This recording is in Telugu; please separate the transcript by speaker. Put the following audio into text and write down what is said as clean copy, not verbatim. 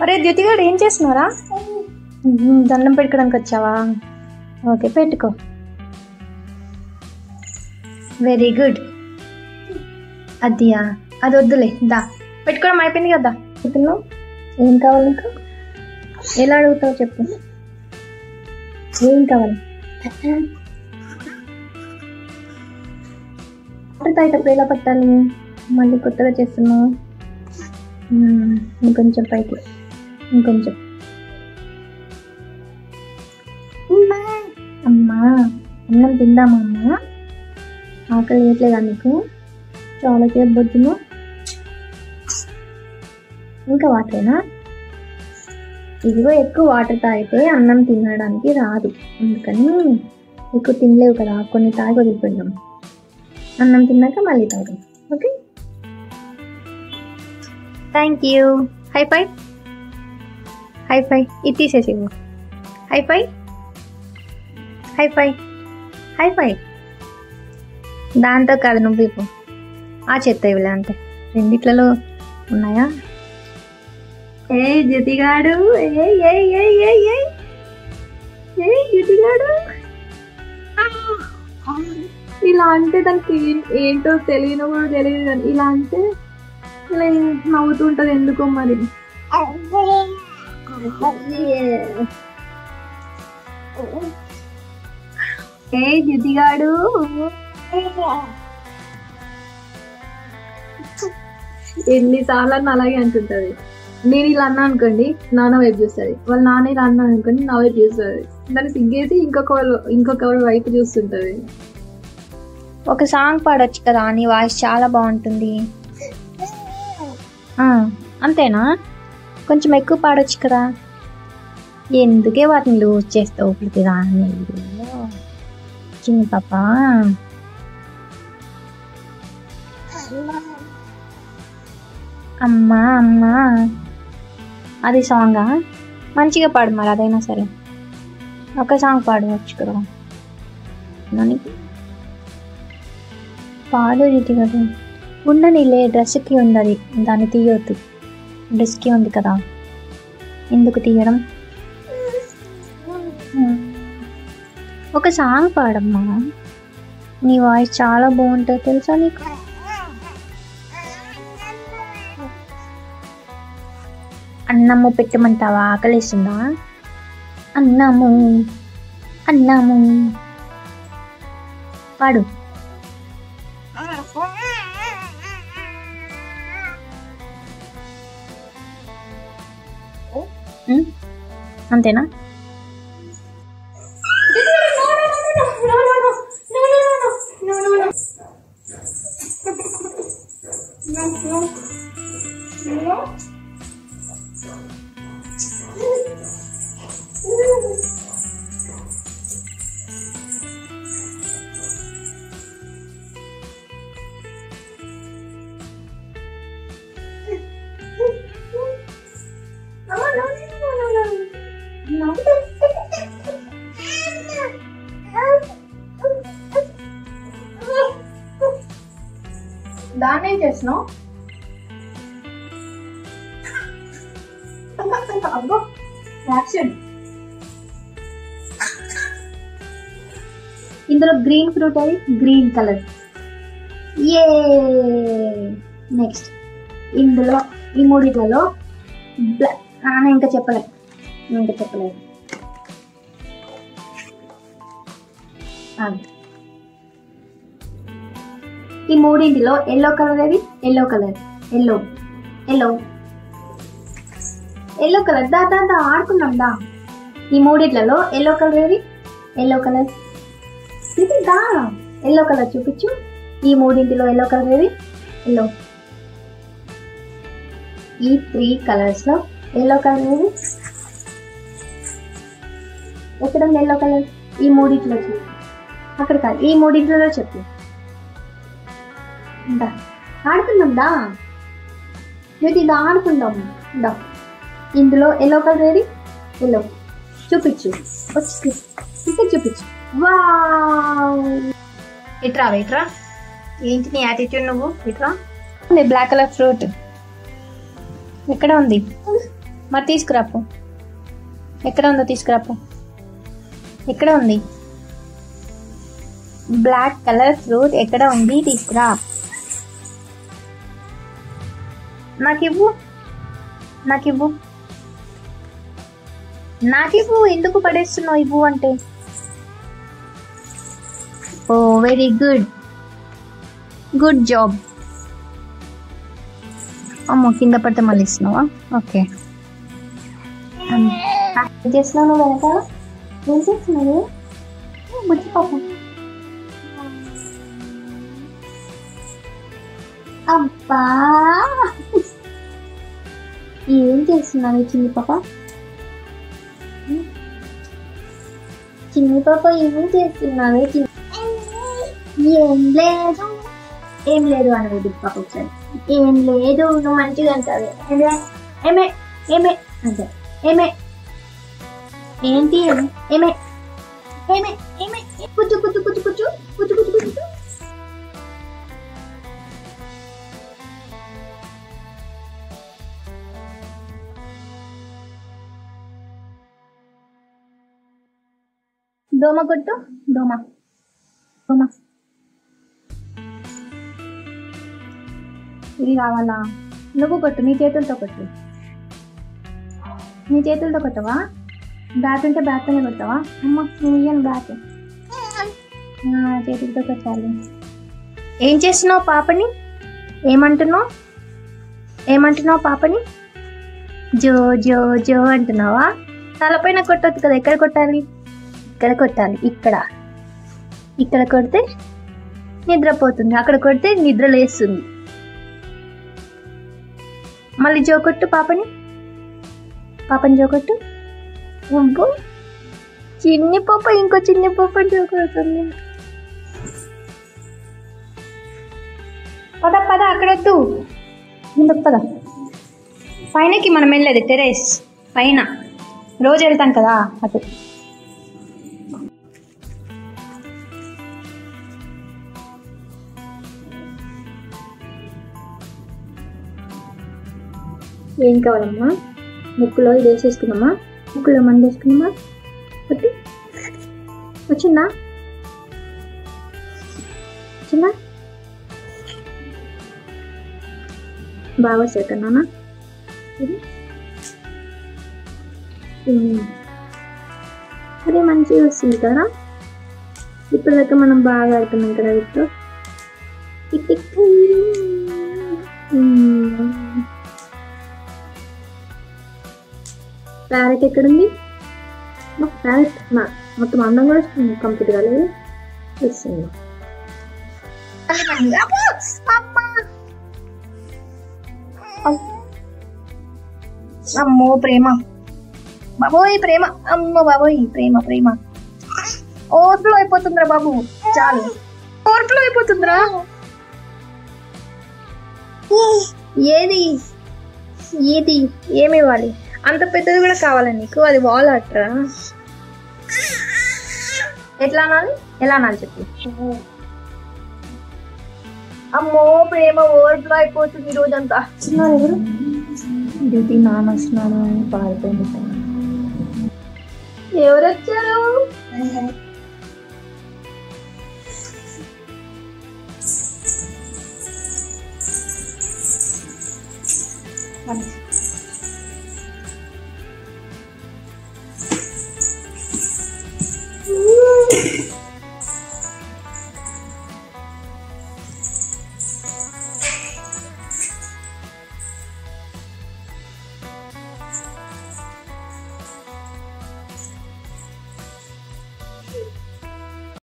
Speaker 1: అరే జ్యోతి గారు ఏం చేస్తున్నారా? దండం పెట్టుకోవడానికి వచ్చావా? ఓకే పెట్టుకో. Very good. అదియా, అది వద్దులే, దా పెట్టుకోవడం అయిపోయింది కదా. ఇప్పుడు ఏం కావాలి నీకు? ఎలా అడుగుతావు చెప్పు, ఏం కావాలి? వాటర్ తాగేటప్పుడు ఎలా పట్టాలి? మళ్ళీ కొత్తగా చేస్తున్నావు. ఇంకొంచెం పైకి, ఇంకొంచెం. అమ్మా అన్నం తిందామా అమ్మా? ఆకలి వేయట్లేదా నీకు? చాలా సేపు బొద్దును. ఇంకా వాటరేనా? ఇదిగో ఎక్కువ వాటర్ తాగితే అన్నం తినడానికి రాదు, అందుకని ఎక్కువ తినలేవు కదా, కొన్ని తాగి వదిలిపెడదాం. అన్నం తిన్నాక మళ్ళీ తాగు. Okay, thank you. High five, high five. ఇది తీసేసి high five, high five, high five. దాంతో కాదు, నువ్వు ఇవ్వు. ఆ చెత్త ఇవ్వలే అంతే, రెండిట్లలో ఉన్నాయా? ఏ జ్యోతిగాడు, ఏ ఏ ఏ ఏ ఏ జ్యోతిగాడు ఇలా అంటే దానికి ఏంటో తెలియను కూడా తెలియదు, కానీ ఇలా అంటే ఇలా నవ్వుతుంటది ఎందుకో మరి. ఏ జ్యోతిగాడు, ఎన్నిసార్లు అలాగే అంటుంటది. నేను ఇలా అన్నా అనుకోండి, నాన్న వైపు చూస్తుంది. వాళ్ళ నాన్న ఇలా అన్నా అనుకోండి, నా వైపు చూస్తుంది. దాన్ని సిగ్గేసి ఇంకొకరి వైపు చూస్తుంటది. ఒక సాంగ్ పాడొచ్చు కదా, నీ వాయిస్ చాలా బాగుంటుంది. అంతేనా? కొంచెం ఎక్కువ పాడొచ్చు కదా. ఎందుకే వాటిని లూజ్ చేస్తావు పూర్తిగా? చిన్న పాప. అమ్మా అమ్మా, అది సాంగా? మంచిగా పాడు మరి, అదైనా సరే ఒక సాంగ్ పాడవచ్చు కదా. మనకి పాడు ఇది కదా. ఉండనిలే, డ్రెస్కి ఉంది అది, దాన్ని తీయొద్దు. డ్రెస్కి ఉంది కదా, ఎందుకు తీయడం? ఒక సాంగ్ పాడమ్మా, నీ వాయిస్ చాలా బాగుంటుంది తెలుసా నీకు. అన్నము పెట్టమంటావా? ఆకలిస్తుందా? అన్నము అన్నము పాడు. అంతేనా? దాన్ని ఏం చేస్తున్నావు? అబ్బో యాక్షన్. ఇందులో గ్రీన్ ఫ్రూట్ అది, గ్రీన్ కలర్. ఏ నెక్స్ట్ ఇందులో ఈ మూడిట్లలో బ్లాక్. ఇంకా చెప్పలేదు. ఈ మూడింటిలో ఎల్లో కలర్ ఏది? Yellow colour. Yellow yellow yellow colour. దా దా దా ఆడుకున్నాం దా. ఈ మూడిట్లలో ఎల్లో కలర్ ఏది? Yellow colour. ఇది దా, ఎల్లో కలర్ చూపించు. ఈ మూడింటిలో ఎల్లో కలర్ ఏది? ఎల్లో. ఈ 3 కలర్స్ లో ఎల్లో కలర్ ఏది? ఎక్కడ ఉంది ఎల్లో కలర్? ఈ మూడింటిలో చెప్పు. అక్కడ కాదు, ఈ మూడింటిలో చెప్పు. ఆడుకుందాం దా. ఇది ఆడుకుందాం దా. ఇందులో ఎల్లో కలర్ ఏది? ఎల్లో. చూపించు, వచ్చి ఇక్కడ చూపించు. వావ్, ఇట్రా ఇట్రా. ఏంటి నీ యాటిట్యూడ్? నువ్వు ఇట్రా. బ్లాక్ కలర్ ఫ్రూట్ ఎక్కడ ఉంది?
Speaker 2: మరి తీసుకురాపు. ఎక్కడ ఉందో తీసుకురాపు. ఎక్కడ ఉంది బ్లాక్ కలర్ ఫ్రూట్? ఎక్కడ ఉంది? తీసుకురా. నాకివ్వు. ఎందుకు పడేస్తున్నావు? ఇవ్వు అంటే. ఓ వెరీ గుడ్ జాబ్. అమ్మో, కింద పడితే మళ్ళీ ఇస్తున్నావా? ఓకే. చేస్తున్నావు నువ్వు వెనక? ఏం చేస్తున్నావు బుజ్జి పాప? అబ్బా, ఏం చేస్తున్నావు చిన్ని పాప? ఏం చేస్తున్నావు? ఏం లేదు అన్నది బిగ్ పాప ఒకసారి. ఏం లేదు, నువ్వు మంచిగా అంటావు. ఏమే అంటే ఏమే ఏంటి? ఏమే కూర్చో. దోమ కొట్టు. దోమ ఇది కావాలా? నువ్వు కొట్టు. నీ చేతులతో కొట్టవా? బ్యాట్ ఉంటే బ్యాట్తోనే కొడతావా? అమ్మ, నేను ఇయ్యను బ్యాట్. చేతులతో కొట్టాలి. ఏం చేస్తున్నావు పాపని? ఏమంటున్నావు పాపని? జో జో జో అంటున్నావా? తలపైన కొట్టొద్దు కదా. ఎక్కడ కొట్టాలి? ఇక్కడ కొడితే నిద్రపోతుంది, అక్కడ కొడితే నిద్ర లేస్తుంది. మళ్ళీ జోకొట్టు పాపని జోకొట్టు. చిన్ని పాప ఇంకో చిన్ని పాప జోకొడుతుంది. పద అక్కడొద్దు, ముందుకు పద. పైనకి మనం వెళ్ళేది టెరెస్ పైన, రోజు వెళ్తాం కదా అటు. ఏం కావాలమ్మా? ముక్కులో ఇది వేసేసుకున్నామా? ముక్కులో మంది వేసుకున్నామా? వచ్చిందా? బాగా సేకన్నానా? అదే మంచిగా వస్తుంది కదా. ఇప్పటిదాకా మనం బాగా ఆడుతున్నాం కదా వీటితో. ప్యారెట్ ఎక్కడుంది? ప్యారెట్ మొత్తం అందం కూడా కంప్లీట్ కాలేదు. వస్తుంది. అమ్మో ప్రేమ, బాబోయ్ ప్రేమ, అమ్మ బాబోయ్ ప్రేమ. ఓవర్ఫ్లో అయిపోతుందిరా బాబు, చాలు. ఓవర్ఫ్లో అయిపోతుందిరా. ఏది ఏమి ఇవ్వాలి? అంత పెద్దది కూడా కావాలి నీకు? అది వాల్ ఆటరా? ఎలా అనాలి చెప్పు. అమ్మో ప్రేమ ఓవర్ఫ్లో అయిపోతుంది రోజంతా. వస్తున్నారు ఎవరు? డ్యూటీ నాన్న వస్తున్నాడు అని పారిపోయింది. ఎవరు వచ్చారు?